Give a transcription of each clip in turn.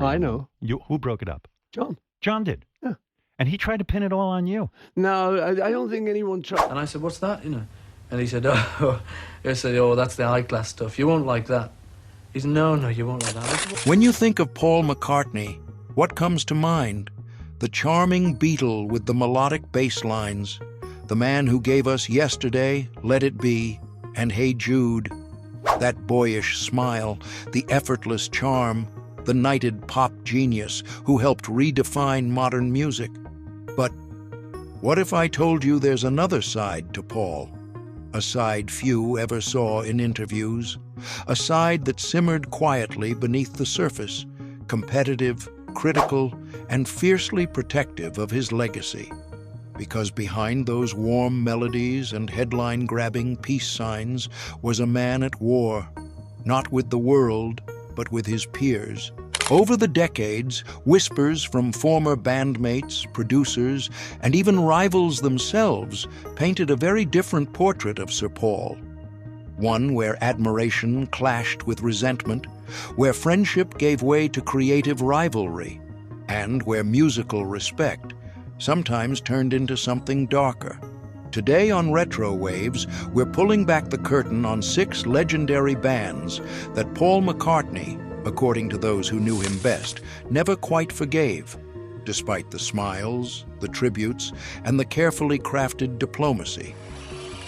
I know. Who broke it up? John. John did. Yeah. And he tried to pin it all on you. No, I don't think anyone tried. And I said, what's that, And he said, oh, that's the high class stuff. You won't like that. He said, no, you won't like that. When you think of Paul McCartney, what comes to mind? The charming Beatle with the melodic bass lines, the man who gave us Yesterday, Let It Be, and Hey Jude. That boyish smile, the effortless charm, the knighted pop genius who helped redefine modern music. But what if I told you there's another side to Paul? A side few ever saw in interviews, a side that simmered quietly beneath the surface, competitive, critical, and fiercely protective of his legacy. Because behind those warm melodies and headline-grabbing peace signs was a man at war, not with the world, but with his peers. Over the decades, whispers from former bandmates, producers, and even rivals themselves painted a very different portrait of Sir Paul. One where admiration clashed with resentment, where friendship gave way to creative rivalry, and where musical respect sometimes turned into something darker. Today on RetroWaves, we're pulling back the curtain on 6 legendary bands that Paul McCartney, according to those who knew him best, never quite forgave, despite the smiles, the tributes, and the carefully crafted diplomacy.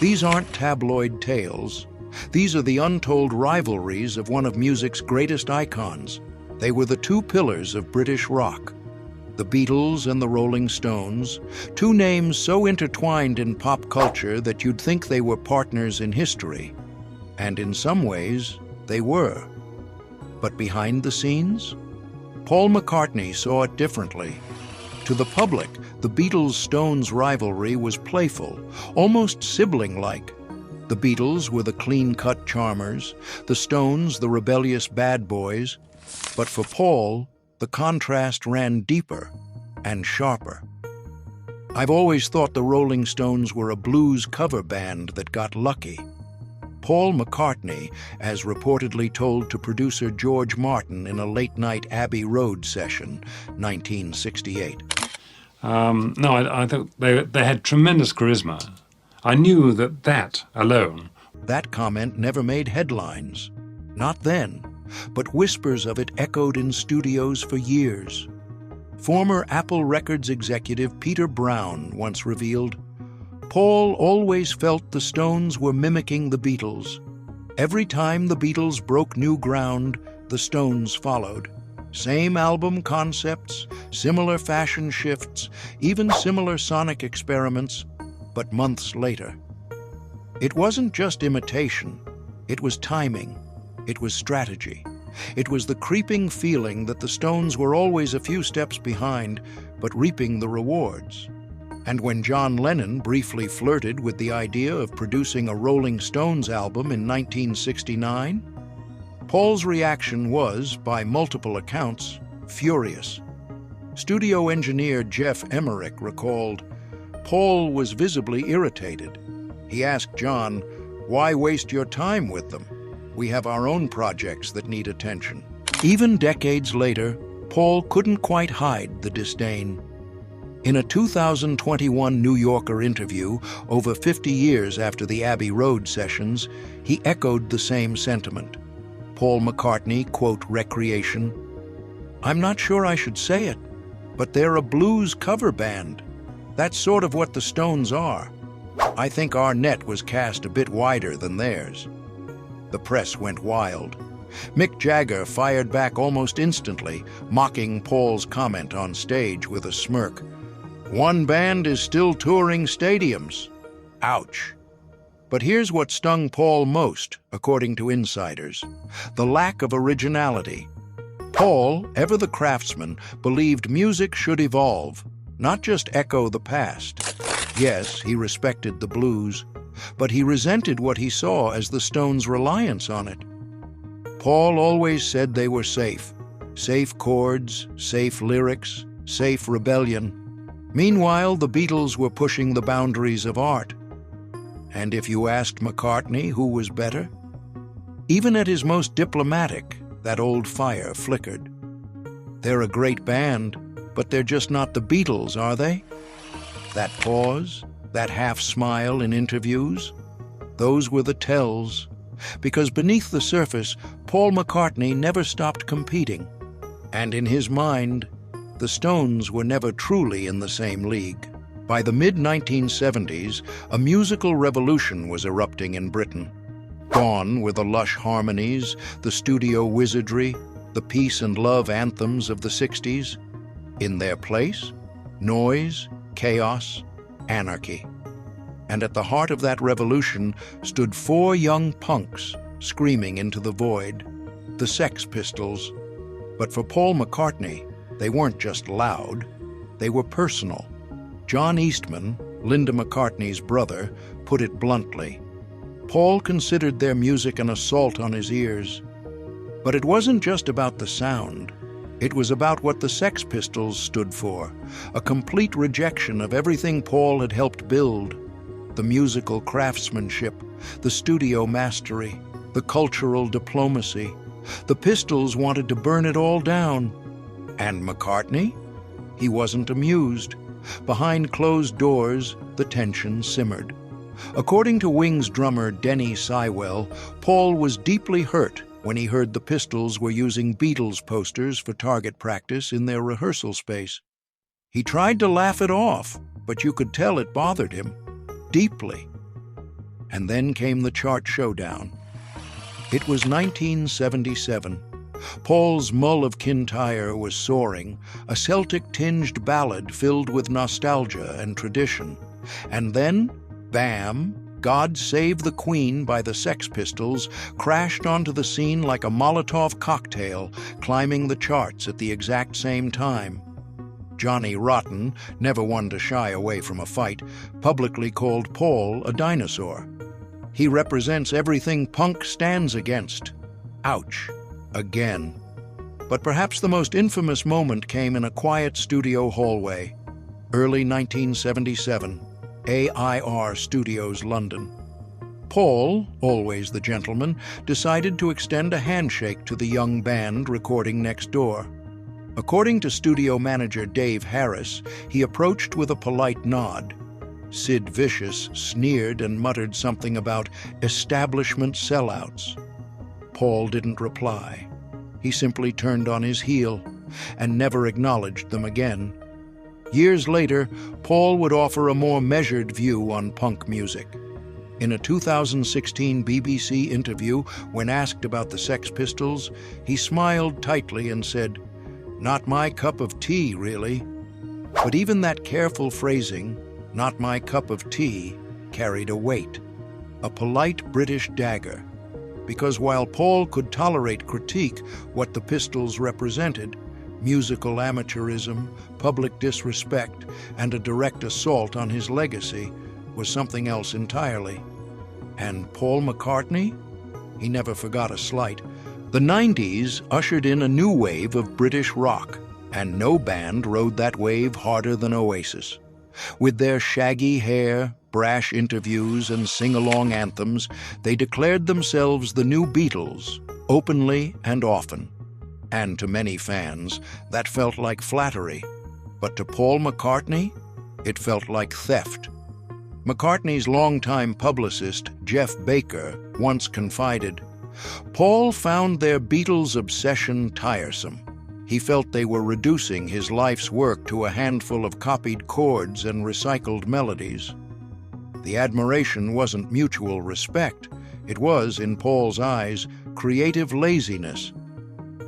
These aren't tabloid tales. These are the untold rivalries of one of music's greatest icons. They were the 2 pillars of British rock. The Beatles and the Rolling Stones, 2 names so intertwined in pop culture that you'd think they were partners in history. And in some ways, they were. But behind the scenes, Paul McCartney saw it differently. To the public, the Beatles-Stones rivalry was playful, almost sibling-like. The Beatles were the clean-cut charmers, the Stones the rebellious bad boys. But for Paul, the contrast ran deeper and sharper. I've always thought the Rolling Stones were a blues cover band that got lucky. Paul McCartney, as reportedly told to producer George Martin in a late-night Abbey Road session, 1968. I thought they had tremendous charisma. I knew that alone. That comment never made headlines. Not then, but whispers of it echoed in studios for years. Former Apple Records executive Peter Brown once revealed, Paul always felt the Stones were mimicking the Beatles. Every time the Beatles broke new ground, the Stones followed. Same album concepts, similar fashion shifts, even similar sonic experiments, but months later. It wasn't just imitation, it was timing, it was strategy. It was the creeping feeling that the Stones were always a few steps behind, but reaping the rewards. And when John Lennon briefly flirted with the idea of producing a Rolling Stones album in 1969, Paul's reaction was, by multiple accounts, furious. Studio engineer Jeff Emmerich recalled, Paul was visibly irritated. He asked John, "Why waste your time with them? We have our own projects that need attention." Even decades later, Paul couldn't quite hide the disdain. In a 2021 New Yorker interview, over 50 years after the Abbey Road sessions, he echoed the same sentiment. Paul McCartney, quote, Recreation, "I'm not sure I should say it, but they're a blues cover band. That's sort of what the Stones are. I think our net was cast a bit wider than theirs." The press went wild. Mick Jagger fired back almost instantly, mocking Paul's comment on stage with a smirk. "One band is still touring stadiums." Ouch. But here's what stung Paul most, according to insiders: the lack of originality. Paul, ever the craftsman, believed music should evolve, not just echo the past. Yes, he respected the blues, but he resented what he saw as the Stones' reliance on it. Paul always said they were safe. Safe chords, safe lyrics, safe rebellion. Meanwhile, the Beatles were pushing the boundaries of art. And if you asked McCartney who was better, even at his most diplomatic, that old fire flickered. They're a great band, but they're just not the Beatles, are they? That pause, that half-smile in interviews, those were the tells, because beneath the surface, Paul McCartney never stopped competing. And in his mind, the Stones were never truly in the same league. By the mid-1970s, a musical revolution was erupting in Britain. Gone were the lush harmonies, the studio wizardry, the peace and love anthems of the 60s. In their place, noise, chaos, anarchy. And at the heart of that revolution stood 4 young punks screaming into the void, the Sex Pistols. But for Paul McCartney, they weren't just loud, they were personal. John Eastman, Linda McCartney's brother, put it bluntly. Paul considered their music an assault on his ears. But it wasn't just about the sound. It was about what the Sex Pistols stood for, a complete rejection of everything Paul had helped build. The musical craftsmanship, the studio mastery, the cultural diplomacy. The Pistols wanted to burn it all down. And McCartney? He wasn't amused. Behind closed doors, the tension simmered. According to Wings drummer Denny Sywell, Paul was deeply hurt when he heard the Pistols were using Beatles posters for target practice in their rehearsal space. He tried to laugh it off, but you could tell it bothered him. Deeply. And then came the chart showdown. It was 1977. Paul's Mull of Kintyre was soaring, a Celtic-tinged ballad filled with nostalgia and tradition. And then, bam, God Save the Queen by the Sex Pistols crashed onto the scene like a Molotov cocktail, climbing the charts at the exact same time. Johnny Rotten, never one to shy away from a fight, publicly called Paul a dinosaur. He represents everything punk stands against. Ouch. Again. But perhaps the most infamous moment came in a quiet studio hallway. Early 1977, AIR Studios, London. Paul, always the gentleman, decided to extend a handshake to the young band recording next door. According to studio manager Dave Harris, he approached with a polite nod. Sid Vicious sneered and muttered something about establishment sellouts. Paul didn't reply. He simply turned on his heel and never acknowledged them again. Years later, Paul would offer a more measured view on punk music. In a 2016 BBC interview, when asked about the Sex Pistols, he smiled tightly and said, "Not my cup of tea, really." But even that careful phrasing, "not my cup of tea," carried a weight, a polite British dagger. Because while Paul could tolerate critique, what the Pistols represented, musical amateurism, public disrespect, and a direct assault on his legacy, was something else entirely. And Paul McCartney? He never forgot a slight. The 90s ushered in a new wave of British rock, and no band rode that wave harder than Oasis. With their shaggy hair, brash interviews, and sing-along anthems, they declared themselves the new Beatles, openly and often. And to many fans, that felt like flattery. But to Paul McCartney, it felt like theft. McCartney's longtime publicist, Jeff Baker, once confided, "Paul found their Beatles obsession tiresome. He felt they were reducing his life's work to a handful of copied chords and recycled melodies." The admiration wasn't mutual respect. It was, in Paul's eyes, creative laziness.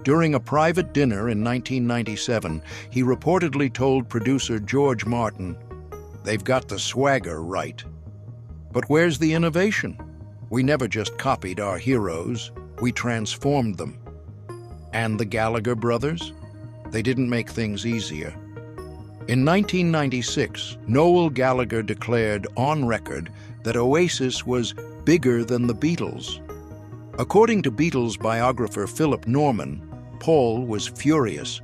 During a private dinner in 1997, he reportedly told producer George Martin, "They've got the swagger right. But where's the innovation? We never just copied our heroes, we transformed them." And the Gallagher brothers? They didn't make things easier. In 1996, Noel Gallagher declared on record that Oasis was bigger than the Beatles. According to Beatles biographer Philip Norman, Paul was furious.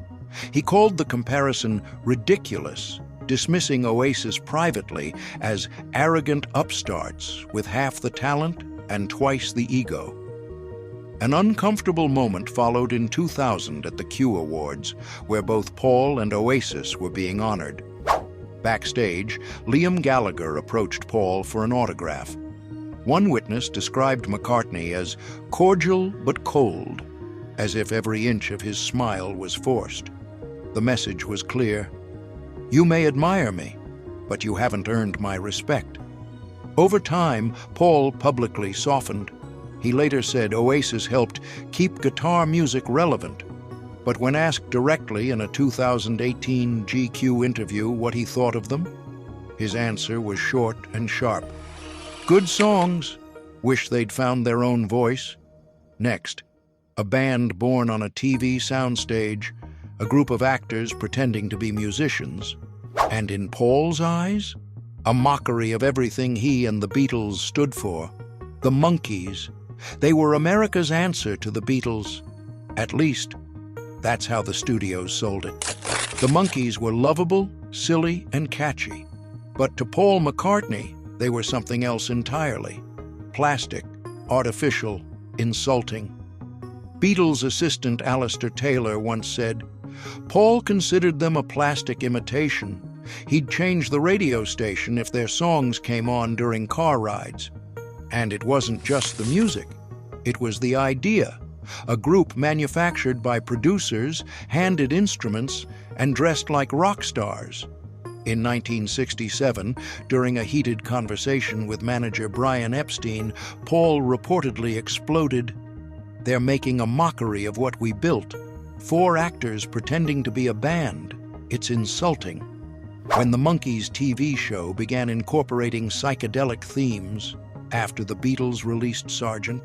He called the comparison ridiculous, dismissing Oasis privately as arrogant upstarts with half the talent and twice the ego. An uncomfortable moment followed in 2000 at the Q Awards, where both Paul and Oasis were being honored. Backstage, Liam Gallagher approached Paul for an autograph. One witness described McCartney as cordial but cold, as if every inch of his smile was forced. The message was clear. You may admire me, but you haven't earned my respect. Over time, Paul publicly softened. He later said Oasis helped keep guitar music relevant, but when asked directly in a 2018 GQ interview what he thought of them, his answer was short and sharp. Good songs. Wish they'd found their own voice. Next, a band born on a TV soundstage, a group of actors pretending to be musicians, and in Paul's eyes, a mockery of everything he and the Beatles stood for. The Monkees. They were America's answer to the Beatles. At least, that's how the studios sold it. The Monkees were lovable, silly, and catchy. But to Paul McCartney, they were something else entirely. Plastic, artificial, insulting. Beatles assistant Alistair Taylor once said, Paul considered them a plastic imitation. He'd change the radio station if their songs came on during car rides. And it wasn't just the music. It was the idea. A group manufactured by producers, handed instruments, and dressed like rock stars. In 1967, during a heated conversation with manager Brian Epstein, Paul reportedly exploded, They're making a mockery of what we built. 4 actors pretending to be a band. It's insulting. When the Monkees TV show began incorporating psychedelic themes after the Beatles released Sgt.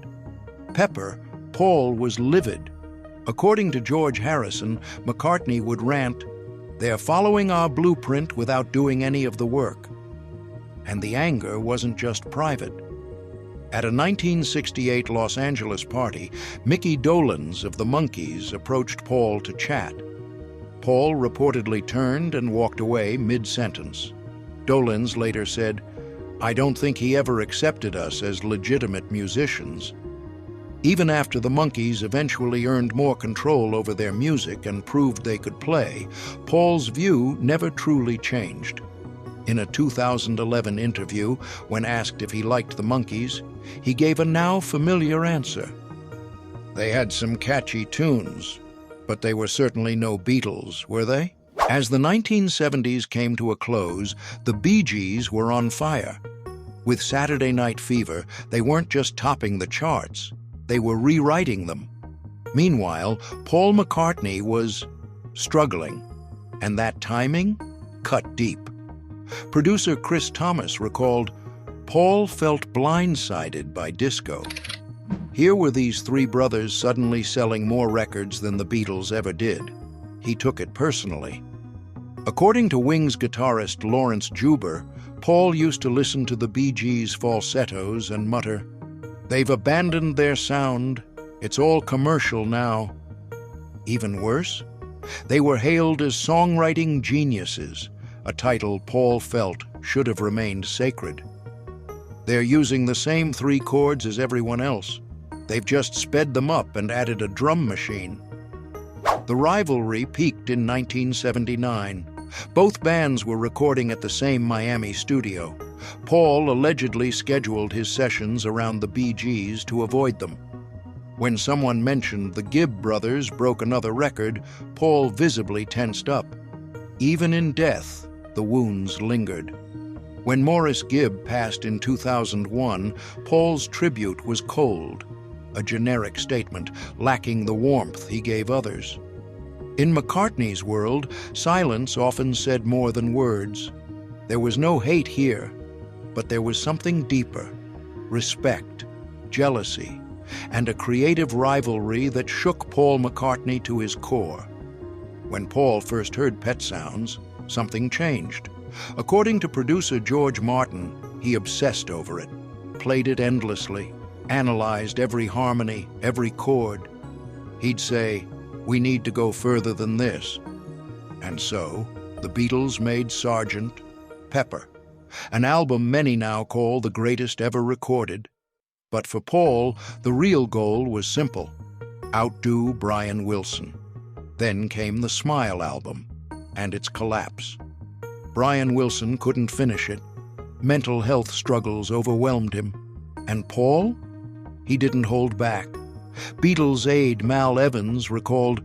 Pepper, Paul was livid. According to George Harrison, McCartney would rant, They're following our blueprint without doing any of the work. And the anger wasn't just private. At a 1968 Los Angeles party, Mickey Dolenz of the Monkees approached Paul to chat. Paul reportedly turned and walked away mid-sentence. Dolenz later said, I don't think he ever accepted us as legitimate musicians. Even after the Monkees eventually earned more control over their music and proved they could play, Paul's view never truly changed. In a 2011 interview, when asked if he liked the Monkees, he gave a now familiar answer. They had some catchy tunes, but they were certainly no Beatles, were they? As the 1970s came to a close, the Bee Gees were on fire. With Saturday Night Fever, they weren't just topping the charts, they were rewriting them. Meanwhile, Paul McCartney was struggling, and that timing cut deep. Producer Chris Thomas recalled, Paul felt blindsided by disco. Here were these 3 brothers suddenly selling more records than the Beatles ever did. He took it personally. According to Wings guitarist Lawrence Juber, Paul used to listen to the Bee Gees' falsettos and mutter, They've abandoned their sound. It's all commercial now. Even worse, they were hailed as songwriting geniuses, a title Paul felt should have remained sacred. They're using the same 3 chords as everyone else. They've just sped them up and added a drum machine. The rivalry peaked in 1979. Both bands were recording at the same Miami studio. Paul allegedly scheduled his sessions around the Bee Gees to avoid them. When someone mentioned the Gibb brothers broke another record, Paul visibly tensed up. Even in death, the wounds lingered. When Morris Gibb passed in 2001, Paul's tribute was cold, a generic statement lacking the warmth he gave others. In McCartney's world, silence often said more than words. There was no hate here, but there was something deeper, respect, jealousy, and a creative rivalry that shook Paul McCartney to his core. When Paul first heard Pet Sounds, something changed. According to producer George Martin, he obsessed over it, played it endlessly, analyzed every harmony, every chord. He'd say, "We need to go further than this." And so, the Beatles made Sgt. Pepper, an album many now call the greatest ever recorded. But for Paul, the real goal was simple: outdo Brian Wilson. Then came the Smile album and its collapse. Brian Wilson couldn't finish it. Mental health struggles overwhelmed him. And Paul? He didn't hold back. Beatles aide Mal Evans recalled,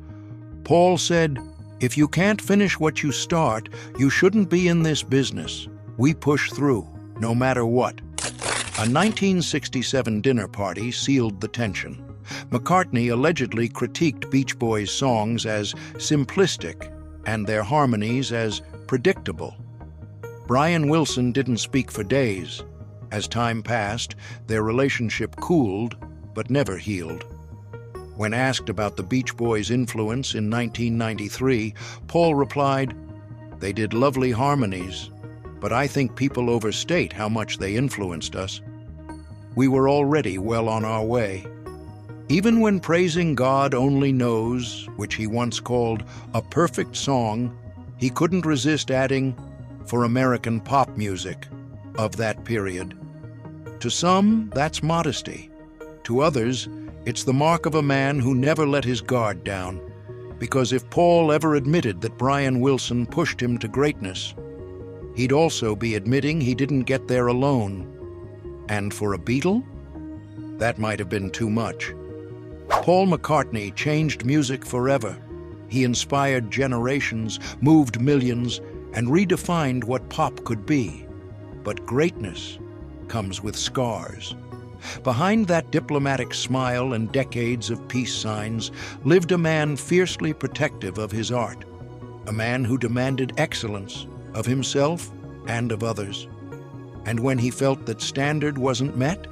"Paul said, 'If you can't finish what you start, you shouldn't be in this business. We push through, no matter what.'" A 1967 dinner party sealed the tension. McCartney allegedly critiqued Beach Boys' songs as simplistic and their harmonies as predictable. Brian Wilson didn't speak for days. As time passed, their relationship cooled, but never healed. When asked about the Beach Boys' influence in 1993, Paul replied, "They did lovely harmonies, but I think people overstate how much they influenced us. We were already well on our way." Even when praising God Only Knows, which he once called a perfect song, he couldn't resist adding, "for American pop music of that period." To some, that's modesty. To others, it's the mark of a man who never let his guard down. Because if Paul ever admitted that Brian Wilson pushed him to greatness, he'd also be admitting he didn't get there alone. And for a Beatle, that might have been too much. Paul McCartney changed music forever. He inspired generations, moved millions, and redefined what pop could be. But greatness comes with scars. Behind that diplomatic smile and decades of peace signs lived a man fiercely protective of his art, a man who demanded excellence of himself and of others. And when he felt that standard wasn't met,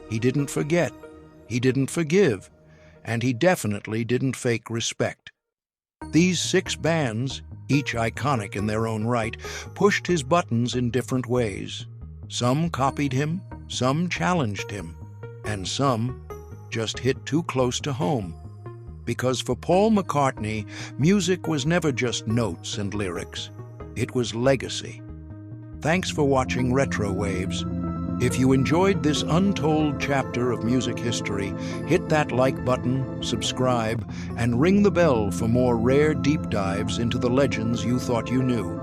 he didn't forget, he didn't forgive, and he definitely didn't fake respect. These 6 bands, each iconic in their own right, pushed his buttons in different ways. Some copied him, some challenged him, and some just hit too close to home. Because for Paul McCartney, music was never just notes and lyrics. It was legacy. Thanks for watching RetroWaves. If you enjoyed this untold chapter of music history, hit that like button, subscribe, and ring the bell for more rare deep dives into the legends you thought you knew.